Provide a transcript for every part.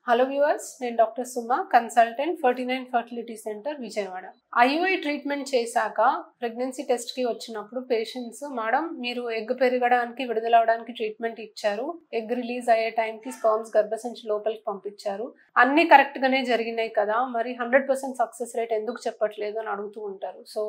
Hello viewers, నేను doctor Suma, consultant 49 fertility centre Vijayawada. IUI treatment చేశాక pregnancy టెస్ట్కి వచ్చినప్పుడు పేషెంట్స్, మేడం మీరు ఎగ్ పెరగడానికి విడుదలవడానికి ట్రీట్మెంట్ ఇచ్చారు, ఎగ్ రిలీజ్ అయ్యే టైంకి స్పర్మ్స్ గర్భసంచి లోపలికి పంపించారు, అన్నీ కరెక్ట్గానే జరిగినాయి కదా, మరి 100% సక్సెస్ రేట్ ఎందుకు చెప్పట్లేదు అని అడుగుతూ ఉంటారు. సో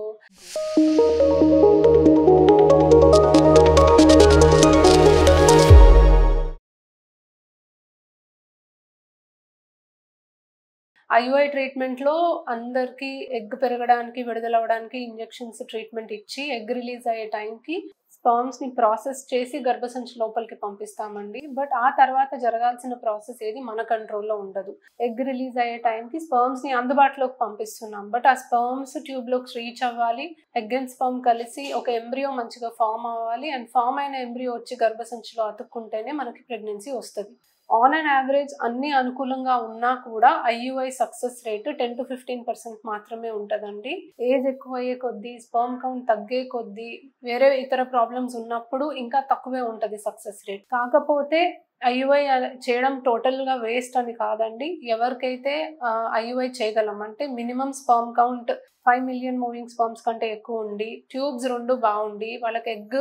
ఐయుఐ ట్రీట్మెంట్లో అందరికీ ఎగ్ పెరగడానికి విడుదలవడానికి ఇంజెక్షన్స్ ట్రీట్మెంట్ ఇచ్చి ఎగ్ రిలీజ్ అయ్యే టైంకి స్పర్మ్స్ని ప్రాసెస్ చేసి గర్భసంచి లోపలికి పంపిస్తామండి. బట్ ఆ తర్వాత జరగాల్సిన ప్రాసెస్ ఏది మన కంట్రోల్లో ఉండదు. ఎగ్ రిలీజ్ అయ్యే టైంకి స్పర్మ్స్ని అందుబాటులోకి పంపిస్తున్నాం, బట్ ఆ స్పర్మ్స్ ట్యూబ్లోకి రీచ్ అవ్వాలి, ఎగ్ అండ్ స్పర్మ్ కలిసి ఒక ఎంబ్రియో మంచిగా ఫామ్ అవ్వాలి, అండ్ ఫామ్ అయిన ఎంబ్రియో వచ్చి గర్భసంచిలో అతుక్కుంటేనే మనకి ప్రెగ్నెన్సీ వస్తుంది. ఆన్ అండ్ యావరేజ్ అన్ని అనుకూలంగా ఉన్నా కూడా ఐయుఐ సక్సెస్ రేట్ 10 to 15% మాత్రమే ఉంటుందండి. ఏజ్ ఎక్కువ అయ్యే కొద్దీ, స్పర్మ్ కౌంట్ తగ్గే కొద్దీ, వేరే ఇతర ప్రాబ్లమ్స్ ఉన్నప్పుడు ఇంకా తక్కువే ఉంటుంది సక్సెస్ రేట్. కాకపోతే ఐయుఐ చేయడం టోటల్గా వేస్ట్ అని కాదండి. ఎవరికైతే ఐయుఐ చేయగలం అంటే minimum sperm count 5 million moving sperms కంటే ఎక్కువ ఉండి, ట్యూబ్స్ 2 బాగుండి, వాళ్ళకి ఎగ్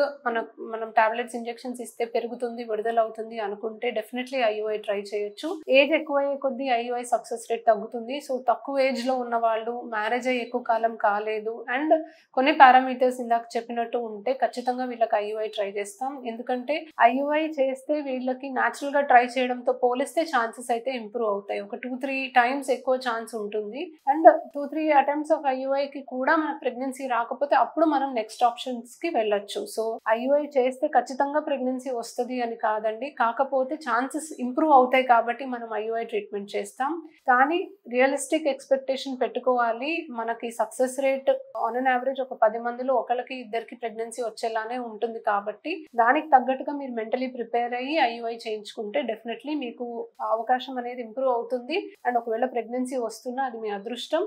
మనం టాబ్లెట్స్ ఇంజెక్షన్స్ ఇస్తే పెరుగుతుంది, విడుదలవుతుంది అనుకుంటే డెఫినెట్లీ ఐయుఐ ట్రై చేయొచ్చు. ఏజ్ ఎక్కువ అయ్యే కొద్దీ ఐయుఐ సక్సెస్ రేట్ తగ్గుతుంది. సో తక్కువ ఏజ్లో ఉన్న వాళ్ళు, మ్యారేజ్ అయ్యి ఎక్కువ కాలం కాలేదు, అండ్ కొన్ని పారామీటర్స్ ఇందాక చెప్పినట్టు ఉంటే ఖచ్చితంగా వీళ్ళకి ఐయుఐ ట్రై చేస్తాం. ఎందుకంటే ఐయుఐ చేస్తే వీళ్ళకి న్యాచురల్గా ట్రై చేయడంతో పోలిస్తే ఛాన్సెస్ అయితే ఇంప్రూవ్ అవుతాయి. ఒక 2-3 times ఎక్కువ ఛాన్స్ ఉంటుంది. అండ్ 2-3 attempts ఆఫ్ ఐయుఐకి కూడా మనకు ప్రెగ్నెన్సీ రాకపోతే అప్పుడు మనం నెక్స్ట్ ఆప్షన్స్కి వెళ్ళొచ్చు. సో ఐయుఐ చేస్తే ఖచ్చితంగా ప్రెగ్నెన్సీ వస్తుంది అని కాదండి, కాకపోతే ఛాన్సెస్ ఇంప్రూవ్ అవుతాయి కాబట్టి మనం ఐయుఐ ట్రీట్మెంట్ చేస్తాం. కానీ రియలిస్టిక్ ఎక్స్పెక్టేషన్ పెట్టుకోవాలి. మనకి success rate on an average ఒక 10 మందిలో ఒకరికి ఇద్దరికి ప్రెగ్నెన్సీ వచ్చేలానే ఉంటుంది. కాబట్టి దానికి తగ్గట్టుగా మీరు మెంటలీ ప్రిపేర్ అయ్యి ఐయుఐ చేయించుకుంటే డెఫినెట్లీ మీకు అవకాశం అనేది ఇంప్రూవ్ అవుతుంది. అండ్ ఒకవేళ ప్రెగ్నెన్సీ వస్తున్నా అది మీ అదృష్టం.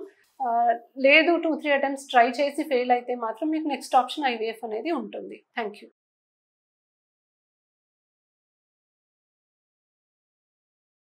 లేదు 2-3 attempts ట్రై చేసి ఫెయిల్ అయితే మాత్రం మీకు నెక్స్ట్ ఆప్షన్ ఐవీఎఫ్ అనేది ఉంటుంది. Thank you.